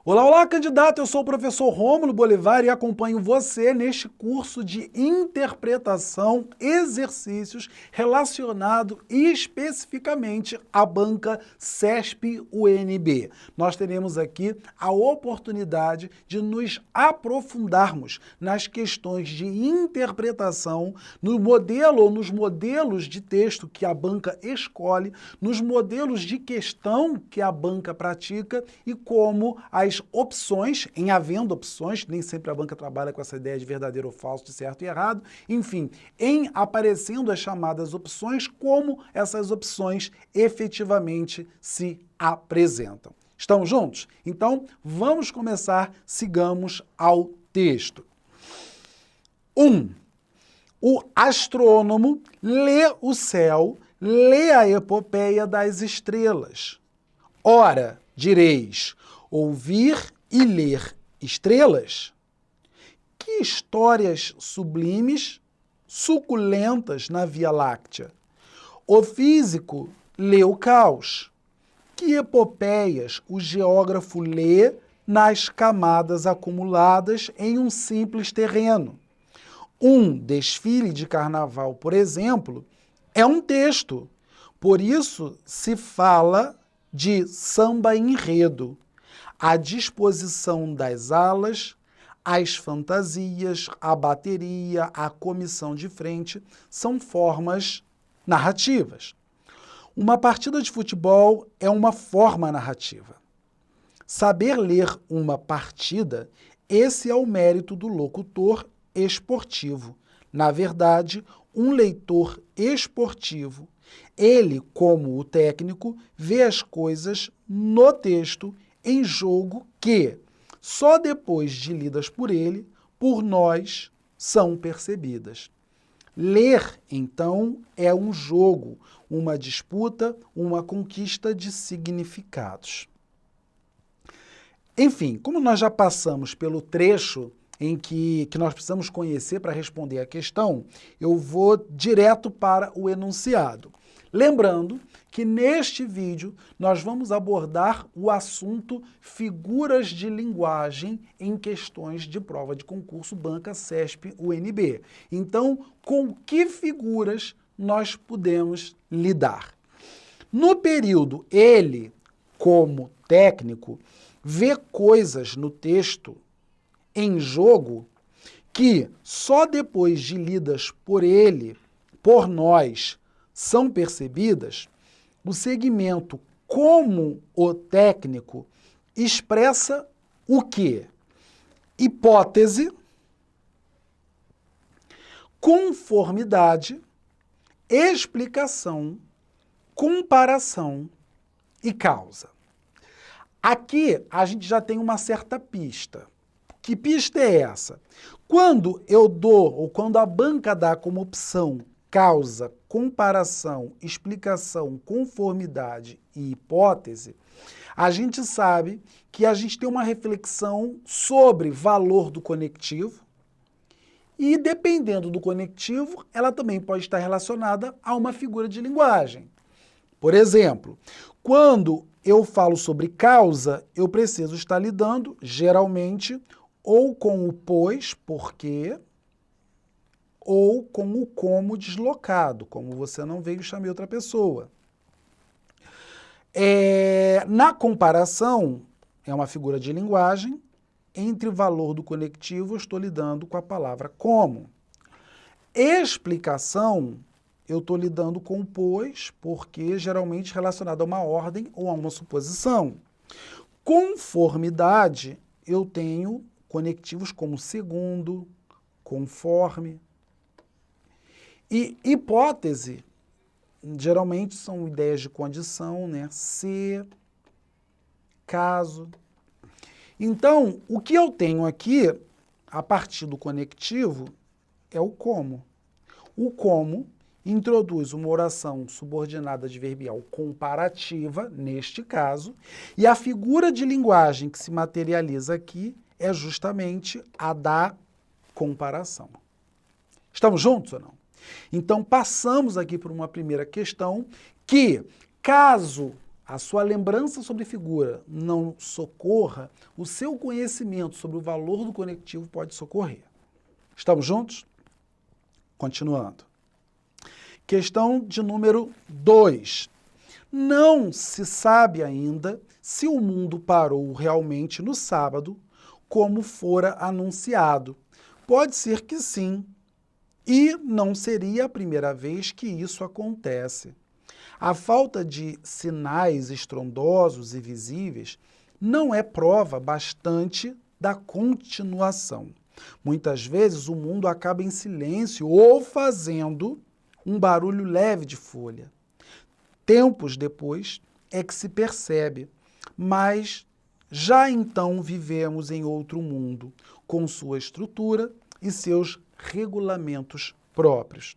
Olá, olá, candidato! Eu sou o professor Rômulo Bolivar e acompanho você neste curso de interpretação, exercícios relacionado especificamente à banca CESP-UNB. Nós teremos aqui a oportunidade de nos aprofundarmos nas questões de interpretação, no modelo ou nos modelos de texto que a banca escolhe, nos modelos de questão que a banca pratica e como as opções, em havendo opções, nem sempre a banca trabalha com essa ideia de verdadeiro ou falso, de certo e errado, enfim, em aparecendo as chamadas opções, como essas opções efetivamente se apresentam. Estamos juntos? Então, vamos começar, sigamos ao texto. 1. O astrônomo lê o céu, lê a epopeia das estrelas. Ora, direis, ouvir e ler estrelas? Que histórias sublimes, suculentas na Via Láctea. O físico lê o caos. Que epopeias o geógrafo lê nas camadas acumuladas em um simples terreno. Um desfile de carnaval, por exemplo, é um texto. Por isso se fala de samba-enredo. A disposição das alas, as fantasias, a bateria, a comissão de frente são formas narrativas. Uma partida de futebol é uma forma narrativa. Saber ler uma partida, esse é o mérito do locutor esportivo. Na verdade, um leitor esportivo, ele, como o técnico, vê as coisas no texto, em jogo que, só depois de lidas por ele, por nós, são percebidas. Ler, então, é um jogo, uma disputa, uma conquista de significados. Enfim, como nós já passamos pelo trecho em que nós precisamos conhecer para responder a questão, eu vou direto para o enunciado. Lembrando que neste vídeo nós vamos abordar o assunto figuras de linguagem em questões de prova de concurso banca CESP-UNB. Então, com que figuras nós podemos lidar? No período, ele, como técnico, vê coisas no texto em jogo que só depois de lidas por ele, por nós, são percebidas. O segmento como o técnico expressa o quê? Hipótese, conformidade, explicação, comparação e causa. Aqui a gente já tem uma certa pista. Que pista é essa? Quando eu dou, ou quando a banca dá como opção causa, comparação, explicação, conformidade e hipótese, a gente sabe que a gente tem uma reflexão sobre valor do conectivo e, dependendo do conectivo, ela também pode estar relacionada a uma figura de linguagem. Por exemplo, quando eu falo sobre causa, eu preciso estar lidando, geralmente, ou com o pois, porque, ou com o como deslocado, como você não veio, chamei outra pessoa. Na comparação, é uma figura de linguagem, entre o valor do conectivo, eu estou lidando com a palavra como. Explicação, eu estou lidando com o pois, porque geralmente relacionado a uma ordem ou a uma suposição. Conformidade, eu tenho conectivos como segundo, conforme. E hipótese, geralmente são ideias de condição, né? Se, caso. Então, o que eu tenho aqui, a partir do conectivo, é o como. O como introduz uma oração subordinada adverbial comparativa, neste caso, e a figura de linguagem que se materializa aqui é justamente a da comparação. Estamos juntos ou não? Então, passamos aqui por uma primeira questão que, caso a sua lembrança sobre figura não socorra, o seu conhecimento sobre o valor do conectivo pode socorrer. Estamos juntos? Continuando. Questão de número 2. Não se sabe ainda se o mundo parou realmente no sábado, como fora anunciado. Pode ser que sim, e não seria a primeira vez que isso acontece. A falta de sinais estrondosos e visíveis não é prova bastante da continuação. Muitas vezes o mundo acaba em silêncio ou fazendo um barulho leve de folha. Tempos depois é que se percebe, mas já então vivemos em outro mundo, com sua estrutura e seus regulamentos próprios.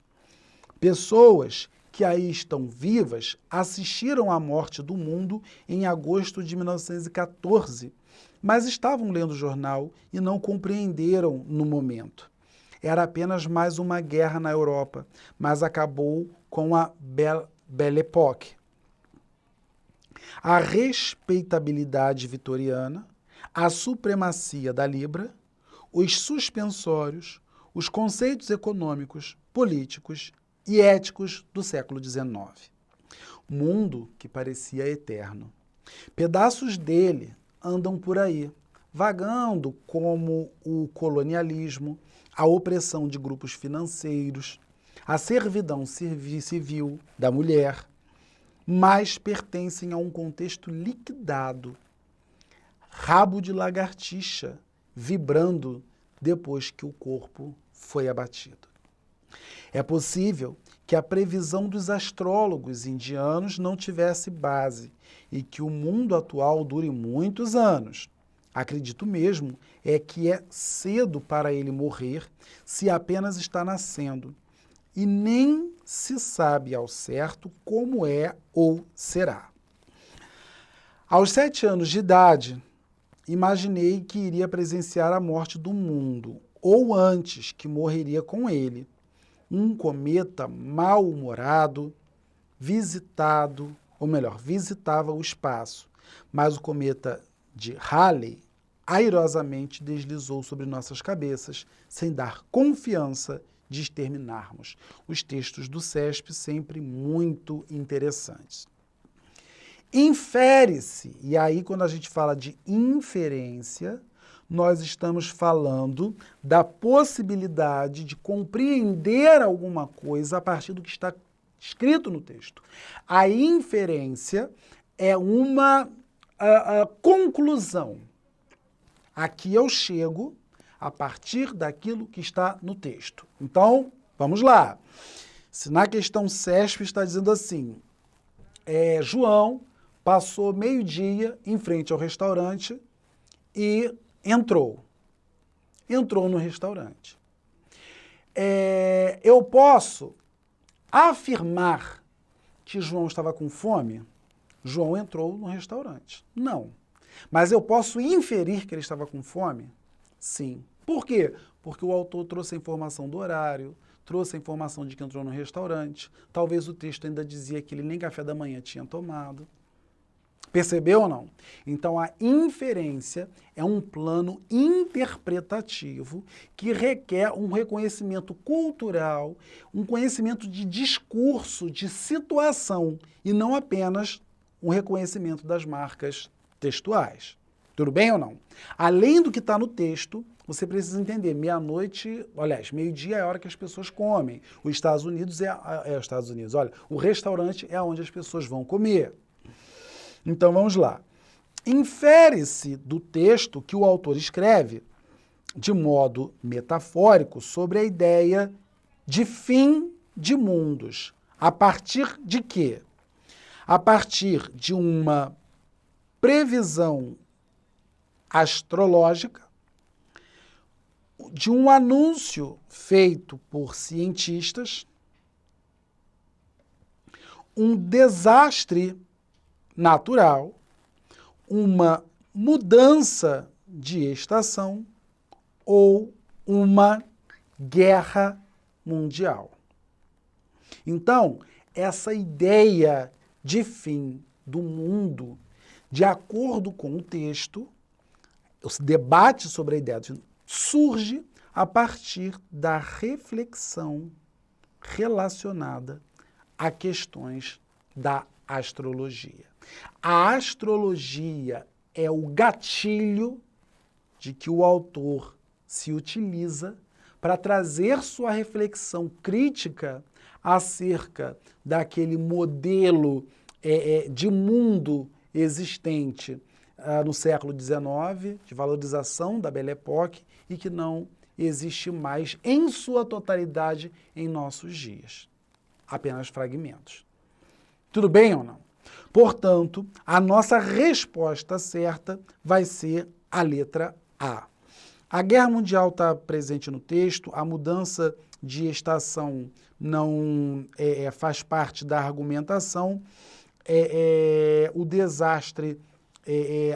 Pessoas que aí estão vivas assistiram à morte do mundo em agosto de 1914, mas estavam lendo o jornal e não compreenderam no momento. Era apenas mais uma guerra na Europa, mas acabou com a Belle Époque. A respeitabilidade vitoriana, a supremacia da Libra, os suspensórios, os conceitos econômicos, políticos e éticos do século XIX. Mundo que parecia eterno. Pedaços dele andam por aí, vagando como o colonialismo, a opressão de grupos financeiros, a servidão civil da mulher, mas pertencem a um contexto liquidado, rabo de lagartixa, vibrando depois que o corpo foi abatido. É possível que a previsão dos astrólogos indianos não tivesse base e que o mundo atual dure muitos anos. Acredito mesmo é que é cedo para ele morrer se apenas está nascendo e nem se sabe ao certo como é ou será. Aos 7 anos de idade, imaginei que iria presenciar a morte do mundo, ou antes, que morreria com ele. Um cometa mal-humorado, visitava o espaço, mas o cometa de Halley airosamente deslizou sobre nossas cabeças, sem dar confiança de exterminarmos. Os textos do CESP sempre muito interessantes. Infere-se, e aí quando a gente fala de inferência, nós estamos falando da possibilidade de compreender alguma coisa a partir do que está escrito no texto. A inferência é uma conclusão. Aqui eu chego a partir daquilo que está no texto. Então, vamos lá. Se na questão CESP está dizendo assim, João passou meio-dia em frente ao restaurante e entrou no restaurante. Eu posso afirmar que João estava com fome? João entrou no restaurante. Não. Mas eu posso inferir que ele estava com fome? Sim. Por quê? Porque o autor trouxe a informação do horário, trouxe a informação de que entrou no restaurante, talvez o texto ainda dizia que ele nem café da manhã tinha tomado. Percebeu ou não? Então, a inferência é um plano interpretativo que requer um reconhecimento cultural, um conhecimento de discurso, de situação, e não apenas um reconhecimento das marcas textuais. Tudo bem ou não? Além do que está no texto, você precisa entender, meio-dia é a hora que as pessoas comem. Os Estados Unidos os Estados Unidos. Olha, o restaurante é onde as pessoas vão comer. Então, vamos lá. Infere-se do texto que o autor escreve, de modo metafórico, sobre a ideia de fim de mundos. A partir de quê? A partir de uma previsão astrológica, de um anúncio feito por cientistas, um desastre natural, uma mudança de estação ou uma guerra mundial. Então, essa ideia de fim do mundo, de acordo com o texto, o debate sobre a ideia surge a partir da reflexão relacionada a questões da astrologia. A astrologia é o gatilho de que o autor se utiliza para trazer sua reflexão crítica acerca daquele modelo de mundo existente no século XIX, de valorização da Belle Époque, e que não existe mais em sua totalidade em nossos dias. Apenas fragmentos. Tudo bem ou não? Portanto, a nossa resposta certa vai ser a letra A. A guerra mundial está presente no texto, a mudança de estação não faz parte da argumentação, o desastre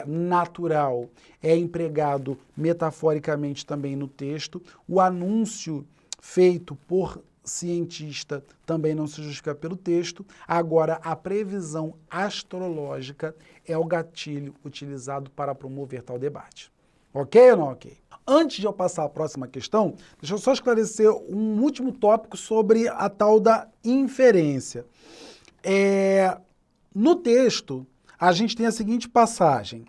natural é empregado metaforicamente também no texto, o anúncio feito por cientista também não se justifica pelo texto. Agora, a previsão astrológica é o gatilho utilizado para promover tal debate. Ok ou não ok? Antes de eu passar à próxima questão, deixa eu só esclarecer um último tópico sobre a tal da inferência. No texto, a gente tem a seguinte passagem.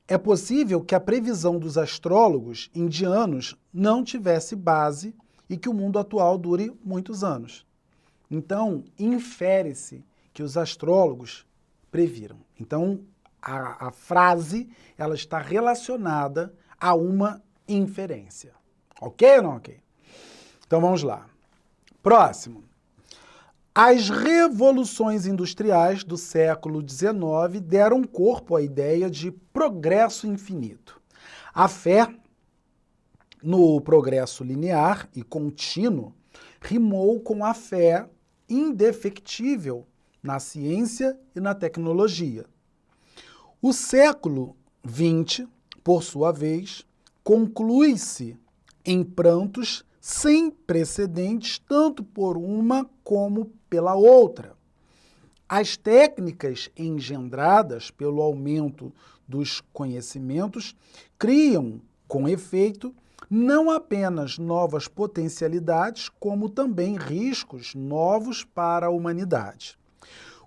É possível que a previsão dos astrólogos indianos não tivesse base e que o mundo atual dure muitos anos. Então, infere-se que os astrólogos previram. Então, a frase ela está relacionada a uma inferência. Ok ou não ok? Então, vamos lá. Próximo. As revoluções industriais do século XIX deram corpo à ideia de progresso infinito. A fé no progresso linear e contínuo rimou com a fé indefectível na ciência e na tecnologia. O século XX, por sua vez, conclui-se em prantos sem precedentes, tanto por uma como pela outra. As técnicas engendradas pelo aumento dos conhecimentos criam, com efeito, não apenas novas potencialidades, como também riscos novos para a humanidade.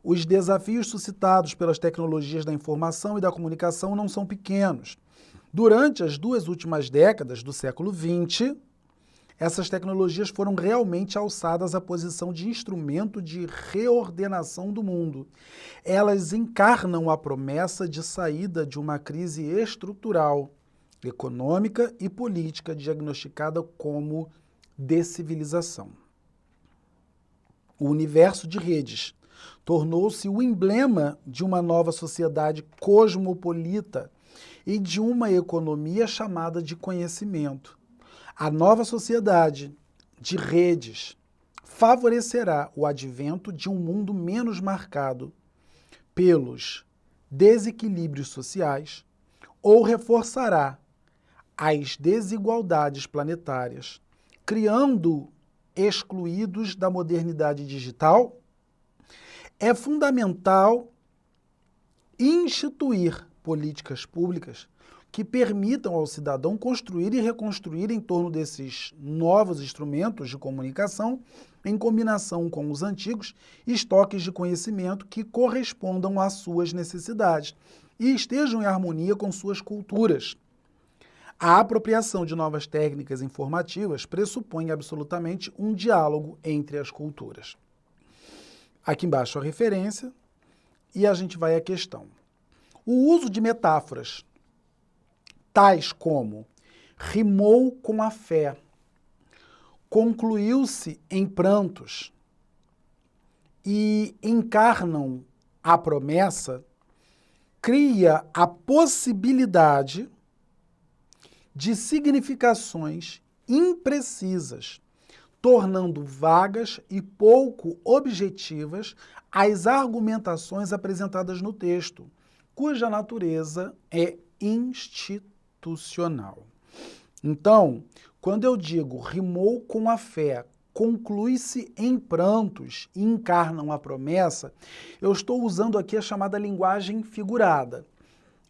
Os desafios suscitados pelas tecnologias da informação e da comunicação não são pequenos. Durante as 2 últimas décadas do século XX, essas tecnologias foram realmente alçadas à posição de instrumento de reordenação do mundo. Elas encarnam a promessa de saída de uma crise estrutural, econômica e política diagnosticada como descivilização. O universo de redes tornou-se o emblema de uma nova sociedade cosmopolita e de uma economia chamada de conhecimento. A nova sociedade de redes favorecerá o advento de um mundo menos marcado pelos desequilíbrios sociais ou reforçará as desigualdades planetárias, criando excluídos da modernidade digital. É fundamental instituir políticas públicas que permitam ao cidadão construir e reconstruir em torno desses novos instrumentos de comunicação, em combinação com os antigos, estoques de conhecimento que correspondam às suas necessidades e estejam em harmonia com suas culturas. A apropriação de novas técnicas informativas pressupõe absolutamente um diálogo entre as culturas. Aqui embaixo a referência e a gente vai à questão. O uso de metáforas, tais como rimou com a fé, concluiu-se em prantos e encarnam a promessa, cria a possibilidade de significações imprecisas, tornando vagas e pouco objetivas as argumentações apresentadas no texto, cuja natureza é institucional. Então, quando eu digo rimou com a fé, conclui-se em prantos e encarnam a promessa, eu estou usando aqui a chamada linguagem figurada.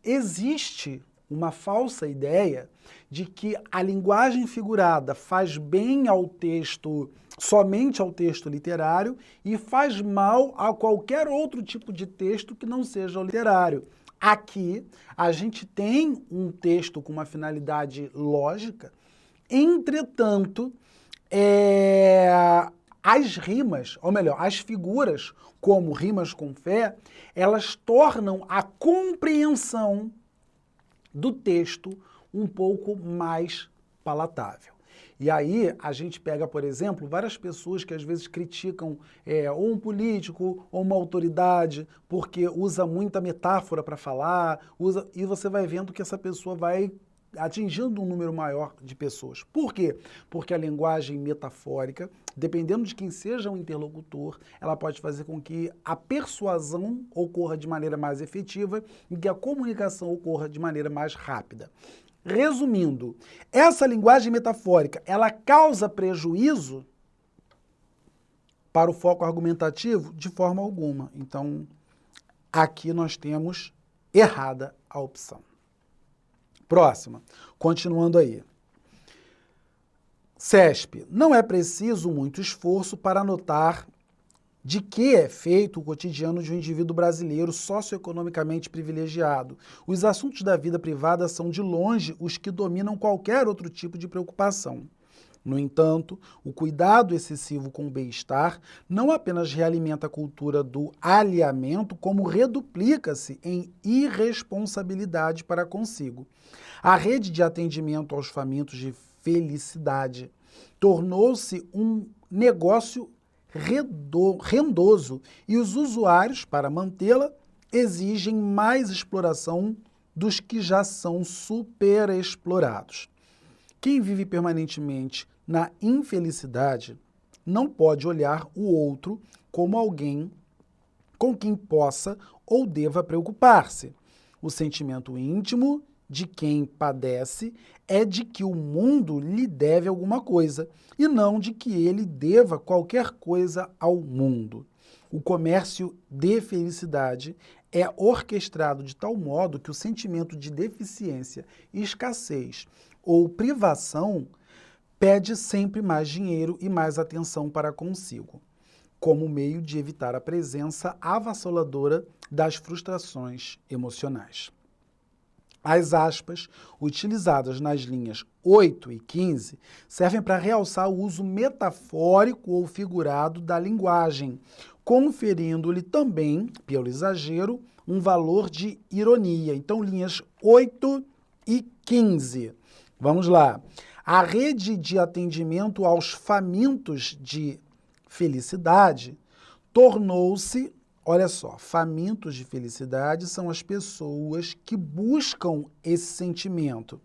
Existe uma falsa ideia de que a linguagem figurada faz bem ao texto, somente ao texto literário, e faz mal a qualquer outro tipo de texto que não seja o literário. Aqui, a gente tem um texto com uma finalidade lógica, entretanto, as rimas, ou melhor, as figuras, como rimas com fé, elas tornam a compreensão do texto um pouco mais palatável. E aí a gente pega, por exemplo, várias pessoas que às vezes criticam ou um político ou uma autoridade porque usa muita metáfora para falar, e você vai vendo que essa pessoa vai atingindo um número maior de pessoas. Por quê? Porque a linguagem metafórica, dependendo de quem seja o interlocutor, ela pode fazer com que a persuasão ocorra de maneira mais efetiva e que a comunicação ocorra de maneira mais rápida. Resumindo, essa linguagem metafórica, ela causa prejuízo para o foco argumentativo? De forma alguma. Então, aqui nós temos errada a opção. Próxima, continuando aí. CESP, não é preciso muito esforço para notar de que é feito o cotidiano de um indivíduo brasileiro socioeconomicamente privilegiado. Os assuntos da vida privada são de longe os que dominam qualquer outro tipo de preocupação. No entanto, o cuidado excessivo com o bem-estar não apenas realimenta a cultura do alheamento, como reduplica-se em irresponsabilidade para consigo. A rede de atendimento aos famintos de felicidade tornou-se um negócio rendoso e os usuários, para mantê-la, exigem mais exploração dos que já são superexplorados. Quem vive permanentemente na infelicidade não pode olhar o outro como alguém com quem possa ou deva preocupar-se. O sentimento íntimo de quem padece é de que o mundo lhe deve alguma coisa, e não de que ele deva qualquer coisa ao mundo. O comércio de felicidade é orquestrado de tal modo que o sentimento de deficiência, escassez ou privação pede sempre mais dinheiro e mais atenção para consigo, como meio de evitar a presença avassaladora das frustrações emocionais. As aspas, utilizadas nas linhas 8 e 15, servem para realçar o uso metafórico ou figurado da linguagem, conferindo-lhe também, pelo exagero, um valor de ironia. Então, linhas 8 e 15. Vamos lá. A rede de atendimento aos famintos de felicidade tornou-se, olha só, famintos de felicidade são as pessoas que buscam esse sentimento.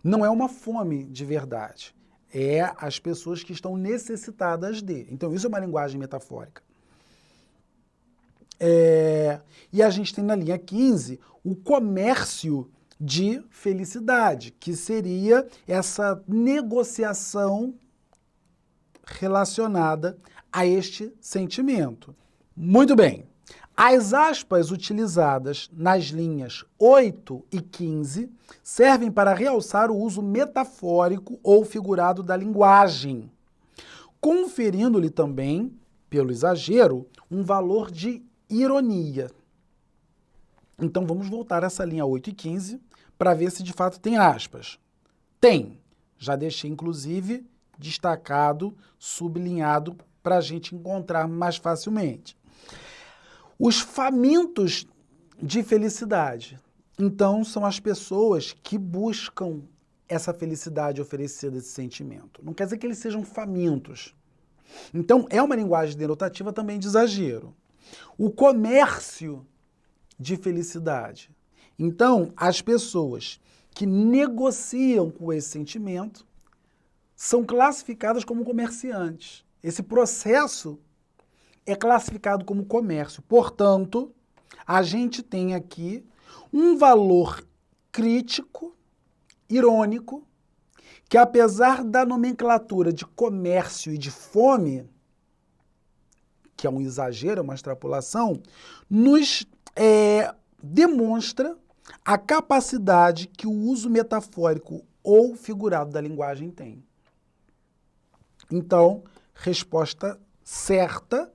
Não é uma fome de verdade, é as pessoas que estão necessitadas de. Então, isso é uma linguagem metafórica. E a gente tem na linha 15 o comércio de felicidade, que seria essa negociação relacionada a este sentimento. Muito bem. As aspas utilizadas nas linhas 8 e 15 servem para realçar o uso metafórico ou figurado da linguagem, conferindo-lhe também, pelo exagero, um valor de ironia. Então vamos voltar a essa linha 8 e 15 para ver se de fato tem aspas. Tem. Já deixei, inclusive, destacado, sublinhado, para a gente encontrar mais facilmente. Os famintos de felicidade, então, são as pessoas que buscam essa felicidade oferecida, esse sentimento. Não quer dizer que eles sejam famintos. Então, é uma linguagem denotativa também de exagero. O comércio de felicidade. Então, as pessoas que negociam com esse sentimento são classificadas como comerciantes. Esse processo é classificado como comércio. Portanto, a gente tem aqui um valor crítico, irônico, que apesar da nomenclatura de comércio e de fome, que é um exagero, uma extrapolação, nos demonstra a capacidade que o uso metafórico ou figurado da linguagem tem. Então, resposta certa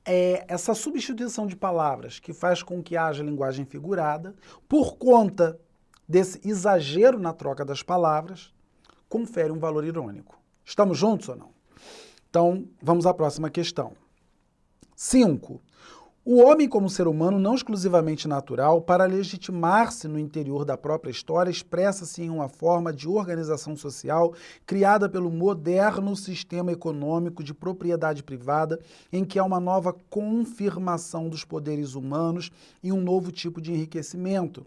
é essa substituição de palavras que faz com que haja linguagem figurada, por conta desse exagero na troca das palavras, confere um valor irônico. Estamos juntos ou não? Então, vamos à próxima questão. 5. O homem como ser humano não exclusivamente natural, para legitimar-se no interior da própria história, expressa-se em uma forma de organização social criada pelo moderno sistema econômico de propriedade privada, em que há uma nova confirmação dos poderes humanos e um novo tipo de enriquecimento.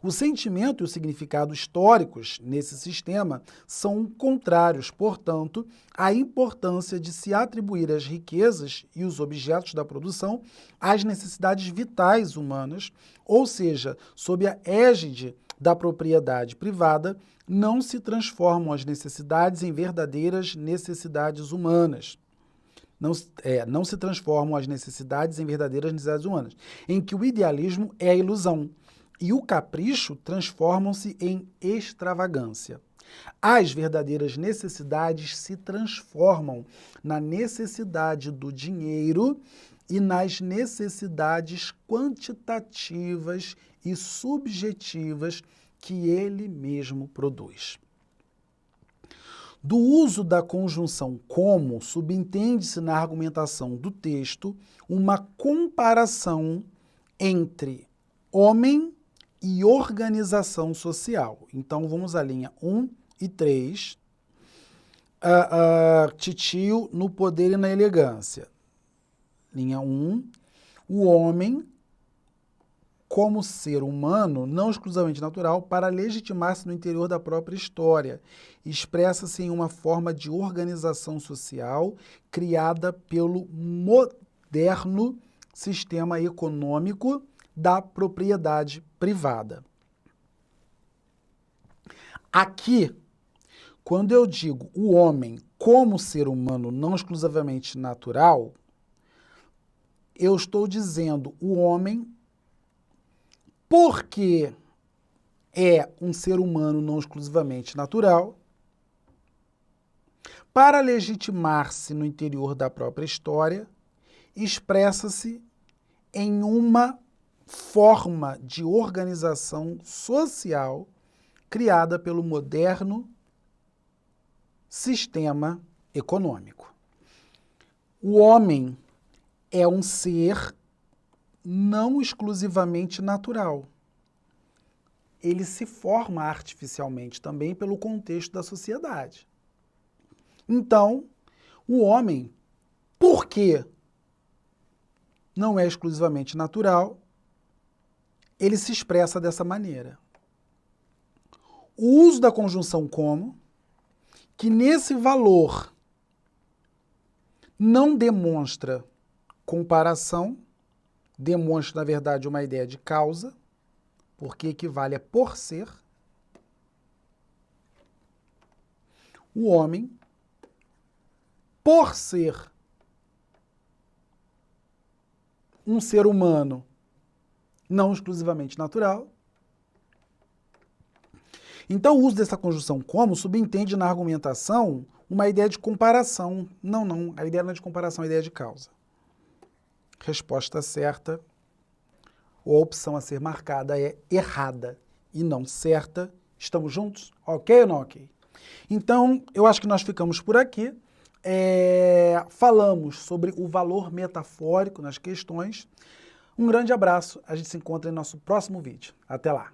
O sentimento e o significado históricos nesse sistema são contrários, portanto, à importância de se atribuir as riquezas e os objetos da produção às necessidades vitais humanas, ou seja, sob a égide da propriedade privada, não se transformam as necessidades em verdadeiras necessidades humanas. Não se transformam as necessidades em verdadeiras necessidades humanas, em que o idealismo é a ilusão, e o capricho transformam-se em extravagância. As verdadeiras necessidades se transformam na necessidade do dinheiro e nas necessidades quantitativas e subjetivas que ele mesmo produz. Do uso da conjunção como, subentende-se na argumentação do texto uma comparação entre homem e organização social. Então, vamos à linha 1 e 3. Titio no poder e na elegância. Linha 1. O homem, como ser humano, não exclusivamente natural, para legitimar-se no interior da própria história, expressa-se em uma forma de organização social criada pelo moderno sistema econômico da propriedade privada. Aqui, quando eu digo o homem como ser humano não exclusivamente natural, eu estou dizendo o homem porque é um ser humano não exclusivamente natural, para legitimar-se no interior da própria história, expressa-se em uma forma de organização social criada pelo moderno sistema econômico. O homem é um ser não exclusivamente natural. Ele se forma artificialmente também pelo contexto da sociedade. Então, o homem, porque não é exclusivamente natural, ele se expressa dessa maneira. O uso da conjunção como, que nesse valor não demonstra comparação, demonstra, na verdade, uma ideia de causa, porque equivale a por ser. O homem, por ser um ser humano não exclusivamente natural. Então, o uso dessa conjunção como subentende na argumentação uma ideia de comparação. Não, a ideia não é de comparação, a ideia é de causa. Resposta certa, ou a opção a ser marcada é errada e não certa. Estamos juntos? Ok ou não ok? Então, eu acho que nós ficamos por aqui. Falamos sobre o valor metafórico nas questões. Um grande abraço, a gente se encontra em nosso próximo vídeo. Até lá!